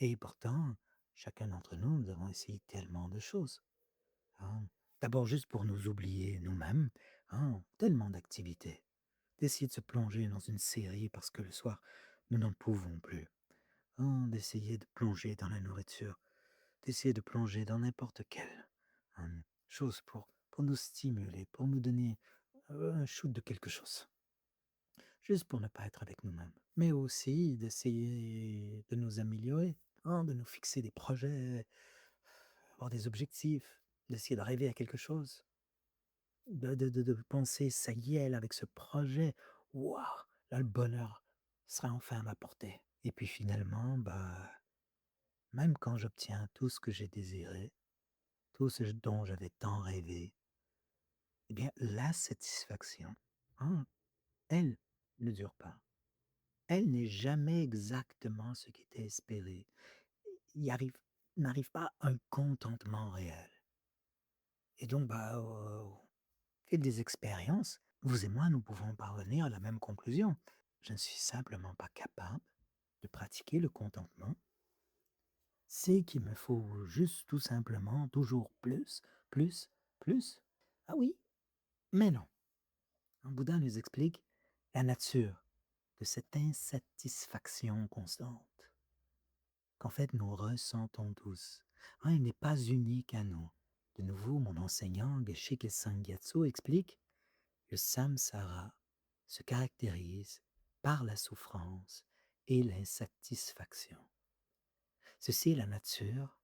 Et pourtant, chacun d'entre nous, nous avons essayé tellement de choses, hein. D'abord juste pour nous oublier nous-mêmes, hein, tellement d'activités. D'essayer de se plonger dans une série parce que le soir, nous n'en pouvons plus, hein, d'essayer de plonger dans la nourriture, d'essayer de plonger dans n'importe quelle, chose pour nous stimuler, pour nous donner, un shoot de quelque chose. Juste pour ne pas être avec nous-mêmes, mais aussi d'essayer de nous améliorer, hein, de nous fixer des projets, avoir des objectifs, d'essayer de rêver à quelque chose, de penser: «Ça y est, là, avec ce projet, waouh, là, le bonheur sera enfin à ma portée» et puis finalement, bah, même quand j'obtiens tout ce que j'ai désiré, tout ce dont j'avais tant rêvé, eh bien, la satisfaction, hein, elle ne dure pas. Elle n'est jamais exactement ce qui était espéré. Il arrive n'arrive pas un contentement réel et donc bah, au fil des expériences, vous et moi, nous pouvons parvenir à la même conclusion. Je ne suis simplement pas capable de pratiquer le contentement. C'est qu'il me faut juste tout simplement toujours plus, plus, plus. Ah oui, mais non. Bouddha nous explique la nature de cette insatisfaction constante. Qu'en fait nous ressentons tous. Hein, il n'est pas unique à nous. De nouveau, mon enseignant, Geshe Kelsang Gyatso, explique: le samsara se caractérise par la souffrance et l'insatisfaction. Ceci est la nature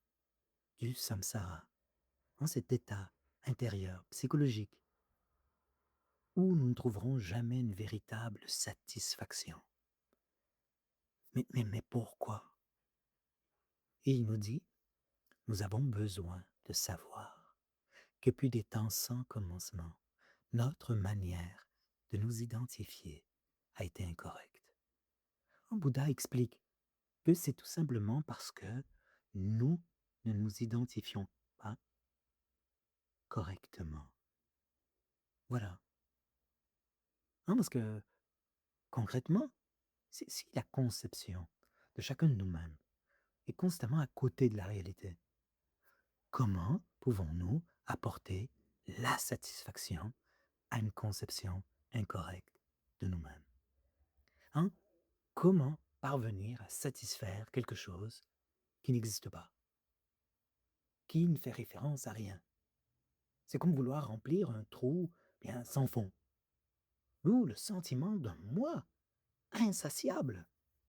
du samsara, hein, cet état intérieur, psychologique, où nous ne trouverons jamais une véritable satisfaction. Mais pourquoi? Et il nous dit: nous avons besoin de savoir que depuis des temps sans commencement, notre manière de nous identifier a été incorrecte. Un Bouddha explique que c'est tout simplement parce que nous ne nous identifions pas correctement. Voilà. Hein, parce que concrètement, si la conception de chacun de nous-mêmes est constamment à côté de la réalité, comment pouvons-nous apporter la satisfaction à une conception incorrecte de nous-mêmes? Hein? Comment parvenir à satisfaire quelque chose qui n'existe pas, qui ne fait référence à rien? C'est comme vouloir remplir un trou bien sans fond, ou le sentiment d'un moi insatiable.